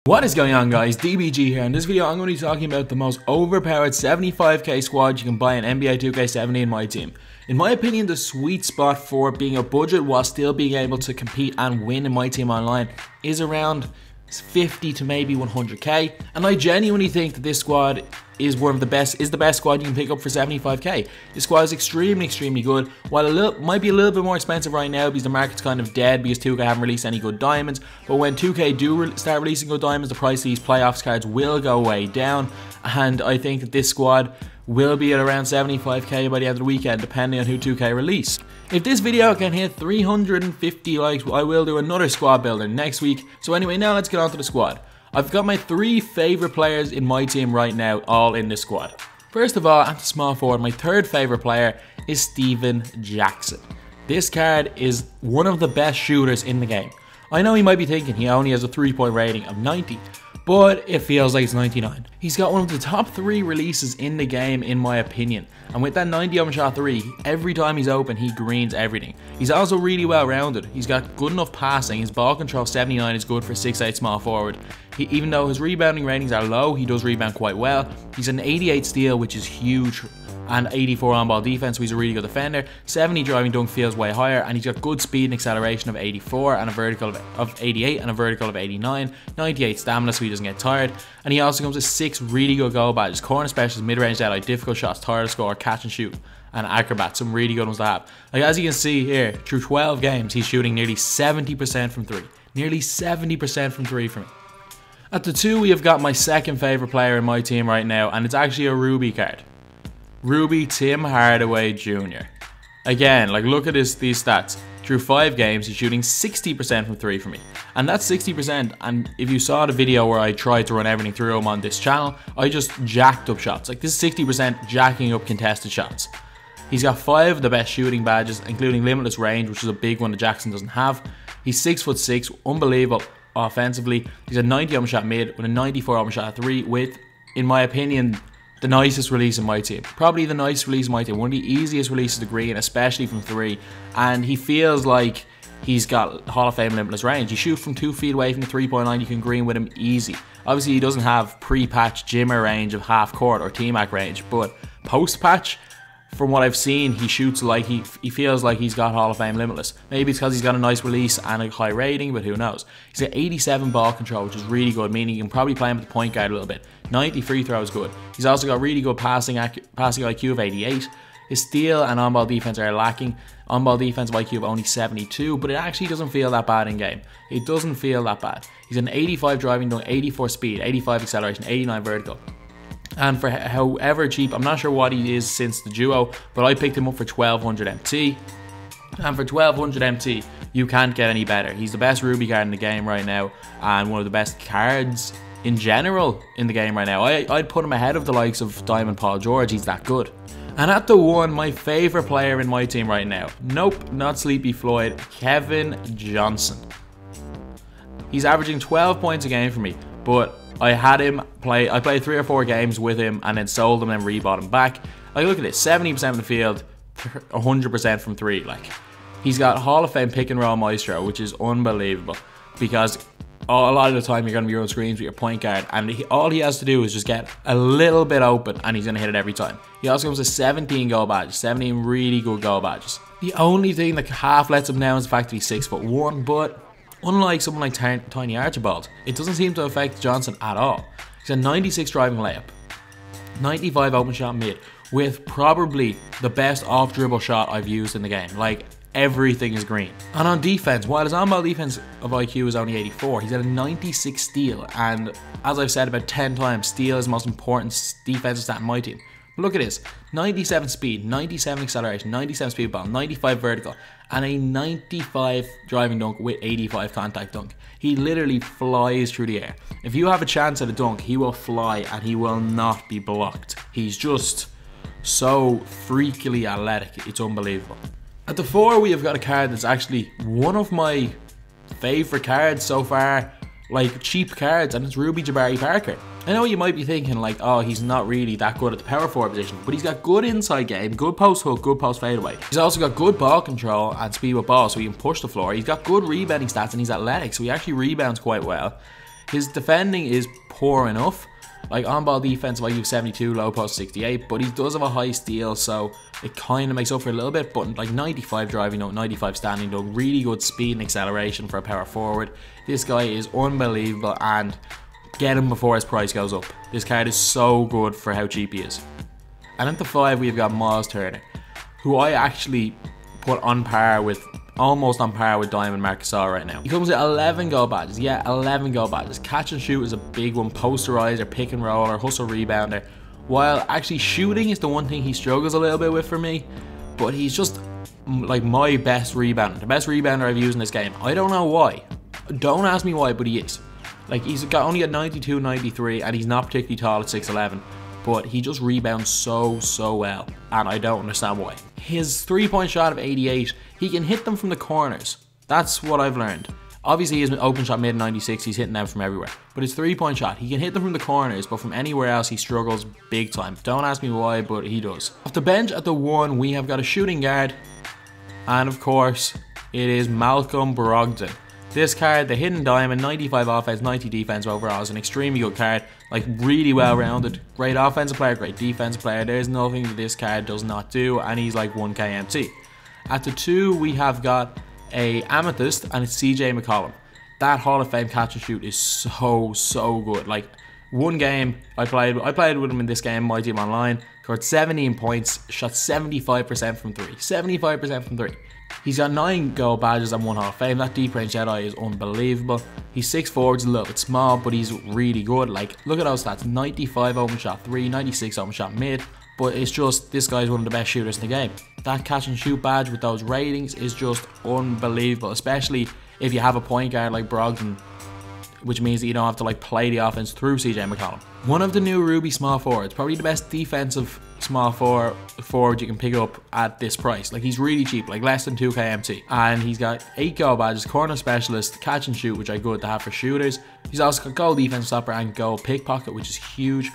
What is going on, guys? DBG here. In this video I'm going to be talking about the most overpowered 75k squad you can buy in NBA 2K17 MyTEAM. In my opinion, the sweet spot for being a budget while still being able to compete and win in MyTEAM online is around 50 to maybe 100k, and I genuinely think that this squad is the best squad you can pick up for 75k. This squad is extremely good. While it might be a little bit more expensive right now because the market's kind of dead because 2K haven't released any good diamonds, but when 2K do start releasing good diamonds, the price of these playoffs cards will go way down, and I think that this squad will be at around 75k by the end of the weekend, depending on who 2K release. If this video can hit 350 likes, I will do another squad builder next week. So anyway, now let's get on to the squad. I've got my 3 favorite players in my team right now, all in this squad. First of all, at the small forward, my 3rd favorite player is Steven Jackson. This card is one of the best shooters in the game. I know you might be thinking he only has a 3-point rating of 90, but it feels like it's 99. He's got one of the top 3 releases in the game, in my opinion. And with that 90 open shot 3, every time he's open, he greens everything. He's also really well rounded. He's got good enough passing. His ball control 79 is good for 6'8" small forward. Even though his rebounding ratings are low, he does rebound quite well. He's an 88 steal, which is huge, and 84 on-ball defense, so he's a really good defender. 70 driving dunk feels way higher, and he's got good speed and acceleration of 84 and a vertical of 88 and a vertical of 89. 98 stamina, so he doesn't get tired. And he also comes with 6 really good goal badges: corner specialist, mid-range deadeye, difficult shots, tired to score, catch and shoot, and acrobat. Some really good ones to have. Like, as you can see here, through 12 games, he's shooting nearly 70% from 3. Nearly 70% from 3 for me. At the 2, we have got my 2nd favorite player in my team right now, and it's actually a Ruby card. Ruby Tim Hardaway Jr. Again, like, look at these stats. Through 5 games, he's shooting 60% from 3 for me. And that's 60%, and if you saw the video where I tried to run everything through him on this channel, I just jacked up shots. Like, this is 60% jacking up contested shots. He's got 5 of the best shooting badges, including limitless range, which is a big one that Jackson doesn't have. He's 6'6", unbelievable offensively. He's a 90 open shot mid with a 94 open shot 3 with, in my opinion, the nicest release in my team. Probably the nicest release in my team. One of the easiest releases to green, especially from 3. And he feels like he's got Hall of Fame limitless range. You shoot from 2 feet away from the 3-point line, you can green with him easy. Obviously, he doesn't have pre-patch Jimmer range of half court or T-Mac range, but post-patch, from what I've seen, he shoots like he feels like he's got Hall of Fame limitless. Maybe it's because he's got a nice release and a high rating, but who knows. He's got 87 ball control, which is really good, meaning you can probably play him at the point guard a little bit. 90 free throws good. He's also got really good passing IQ of 88. His steal and on-ball defense are lacking. On-ball defensive IQ of only 72, but it actually doesn't feel that bad in game. It doesn't feel that bad. He's an 85 driving dunk, 84 speed, 85 acceleration, 89 vertical. And for however cheap, I'm not sure what he is since the duo, but I picked him up for 1200 MT. And for 1200 MT, you can't get any better. He's the best Ruby card in the game right now, and one of the best cards in general in the game right now. I'd put him ahead of the likes of Diamond Paul George. He's that good. And at the 1, my favorite player in my team right now. Nope, not Sleepy Floyd. Kevin Johnson. He's averaging 12 points a game for me, but I had him play. I played 3 or 4 games with him and then sold him and rebought him back. Like, look at this: 70% from the field, 100% from 3. Like, he's got Hall of Fame pick and roll maestro, which is unbelievable because a lot of the time you're going to be on screens with your point guard, and all he has to do is just get a little bit open and he's going to hit it every time. He also comes with 17 goal badges, 17 really good goal badges. The only thing that half lets him down is the fact that he's 6'1", but unlike someone like Tiny Archibald, it doesn't seem to affect Johnson at all. He's a 96 driving layup, 95 open shot mid, with probably the best off dribble shot I've used in the game. Like, everything is green. And on defense, while his on-ball defense of IQ is only 84, he's at a 96 steal. And as I've said about 10 times, steal is the most important defensive stat in my team. But look at this: 97 speed, 97 acceleration, 97 speed ball, 95 vertical, and a 95 driving dunk with 85 contact dunk. He literally flies through the air. If you have a chance at a dunk, he will fly and he will not be blocked. He's just so freakily athletic. It's unbelievable. At the 4, we have got a card that's actually one of my favorite cards so far, like cheap cards, and it's Ruby Jabari Parker. I know you might be thinking like, oh, he's not really that good at the power forward position, but he's got good inside game, good post hook, good post fadeaway. He's also got good ball control and speed with ball, so he can push the floor. He's got good rebounding stats and he's athletic, so he actually rebounds quite well. His defending is poor enough. Like, on-ball defense, IQ 72, low post 68, but he does have a high steal, so it kind of makes up for it a little bit. But like 95 driving dunk, 95 standing dunk, really good speed and acceleration for a power forward. This guy is unbelievable, and get him before his price goes up. This card is so good for how cheap he is. And at the 5, we've got Miles Turner, who I actually put on par with, almost on par with Diamond Marcus Gasol right now. He comes with 11 gold badges. Yeah, 11 gold badges. Catch and shoot is a big one. Posterizer, pick and roller, hustle rebounder. While actually shooting is the one thing he struggles a little bit with for me. But he's just like my best rebounder. The best rebounder I've used in this game. I don't know why. Don't ask me why, but he is. Like, he's got only at 92, 93, and he's not particularly tall at 6'11". But he just rebounds so well, and I don't understand why. His 3-point shot of 88, he can hit them from the corners. That's what I've learned. Obviously, his open shot mid 96, he's hitting them from everywhere. But his 3-point shot, he can hit them from the corners, but from anywhere else, he struggles big time. Don't ask me why, but he does. Off the bench at the 1, we have got a shooting guard, and of course, it is Malcolm Brogdon. This card, the hidden diamond, 95 offense, 90 defense overall, is an extremely good card. Like, really well rounded. Great offensive player, great defensive player. There's nothing that this card does not do, and he's like 1k MT. At the 2, we have got a Amethyst, and it's CJ McCollum. That Hall of Fame catch and shoot is so good. Like, one game I played with him in this game, my team online, scored 17 points, shot 75% from 3. 75% from 3. He's got 9 gold badges and 1 Hall of Fame. That deep range Jedi is unbelievable. He's 6'4", he's a little bit small, but he's really good. Like, look at those stats. 95 open shot 3, 96 open shot mid. But it's just, this guy's one of the best shooters in the game. That catch and shoot badge with those ratings is just unbelievable, especially if you have a point guard like Brogdon, which means that you don't have to like play the offense through CJ McCollum. One of the new Ruby small forwards, probably the best defensive small forward you can pick up at this price. Like, he's really cheap, like less than 2k MT. And he's got 8 gold badges, corner specialist, catch and shoot, which are good to have for shooters. He's also got goal defense stopper and goal pickpocket, which is huge.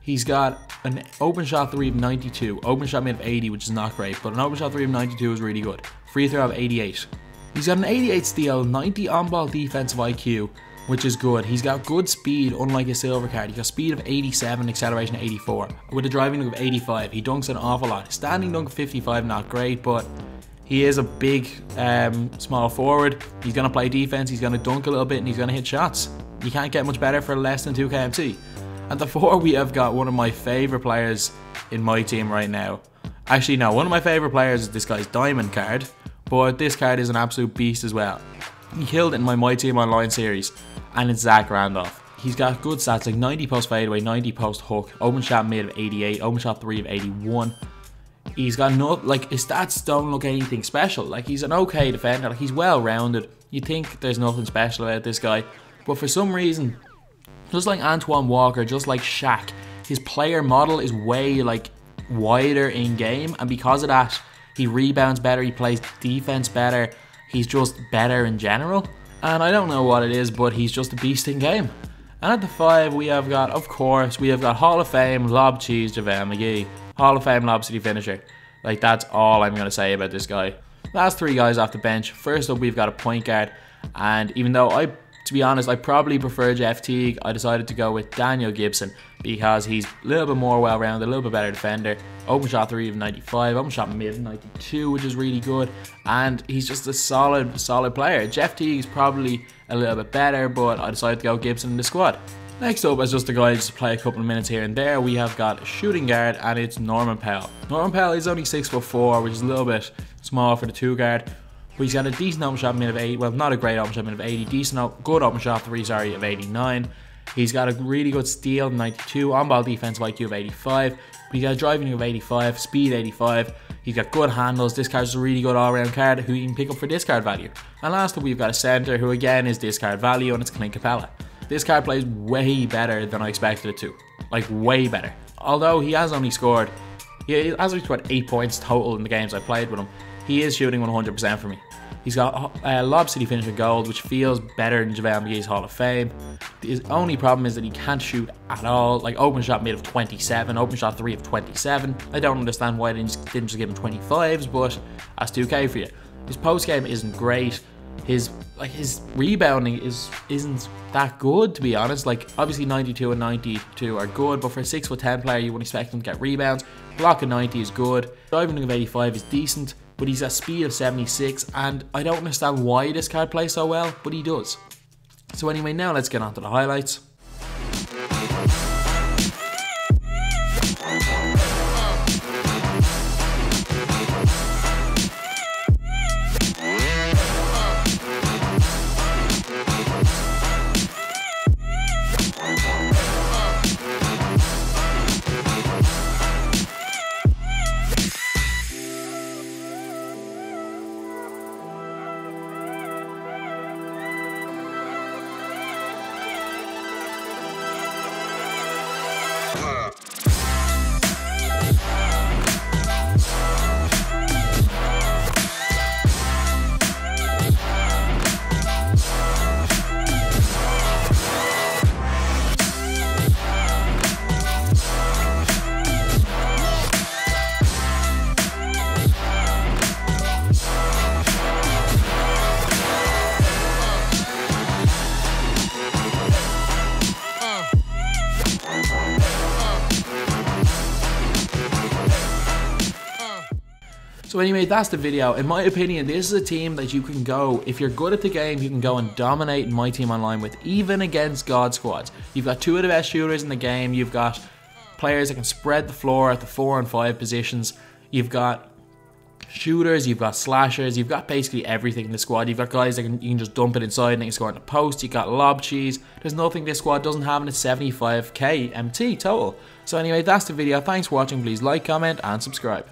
He's got an open shot 3 of 92, open shot mid of 80, which is not great, but an open shot 3 of 92 is really good. Free throw of 88. He's got an 88 steal, 90 on-ball defensive IQ, which is good. He's got good speed, unlike his silver card. He's got speed of 87, acceleration of 84, with a driving dunk of 85. He dunks an awful lot. Standing dunk of 55, not great, but he is a big small forward. He's going to play defense, he's going to dunk a little bit, and he's going to hit shots. You can't get much better for less than 2k MT. At the 4, we have got one of my favourite players in my team right now. Actually, no, one of my favourite players is this guy's diamond card, but this card is an absolute beast as well. He killed it in my MyTEAM Online series, and it's Zach Randolph. He's got good stats like 90 post fadeaway, 90 post hook, open shot mid of 88, open shot 3 of 81. He's got no, like, his stats don't look anything special. Like, he's an okay defender, like, he's well rounded. You think there's nothing special about this guy, but for some reason, just like Antoine Walker, just like Shaq, his player model is way like wider in game, and because of that, he rebounds better, he plays defense better, he's just better in general. And I don't know what it is, but he's just a beast in game. And at the 5, we have got, of course, we have got Hall of Fame Lob Cheese JaVale McGee. Hall of Fame Lob City finisher. Like, that's all I'm going to say about this guy. Last 3 guys off the bench. First up, we've got a point guard. And even though to be honest, I probably prefer Jeff Teague, I decided to go with Daniel Gibson because he's a little bit more well-rounded, a little bit better defender. Open shot 3 of 95, open shot mid of 92, which is really good. And he's just a solid player. Jeff Teague's probably a little bit better, but I decided to go Gibson in the squad. Next up, as just a guy just to play a couple of minutes here and there, we have got a shooting guard, and it's Norman Powell. Norman Powell is only 6'4", which is a little bit small for the 2 guard. But he's got a decent open shot mid of 80, well, not a great open shot mid of 80, good open shot 3, of 89. He's got a really good steal, 92, on-ball defensive IQ of 85, but he's got a driving of 85, speed 85, he's got good handles. This card's a really good all-round card who you can pick up for discard value. And last up, we've got a center who again is discard value, and it's Clint Capella. This card plays way better than I expected it to, like way better. Although he has only scored 8 points total in the games I played with him, he is shooting 100% for me. He's got Lob City finisher gold, which feels better than JaVale McGee's Hall of Fame. His only problem is that he can't shoot at all. Like, open shot mid of 27, open shot 3 of 27. I don't understand why they didn't just give him 25s, but that's 2k for you. His post game isn't great. his rebounding isn't that good, to be honest. Like, obviously 92 and 92 are good, but for a 6'10" player, you wouldn't expect him to get rebounds. Block of 90 is good. Driving of 85 is decent, but he's a speed of 76, and I don't understand why this card plays so well, but he does. So anyway, now let's get on to the highlights. So anyway, that's the video. In my opinion, this is a team that you can go, if you're good at the game, you can go and dominate my team online with, even against God squads. You've got two of the best shooters in the game. You've got players that can spread the floor at the 4 and 5 positions. You've got shooters, you've got slashers, you've got basically everything in the squad. You've got guys that you can just dump it inside and they can score in the post. You've got lob cheese. There's nothing this squad doesn't have, and it's 75k MT total. So anyway, that's the video. Thanks for watching. Please like, comment and subscribe.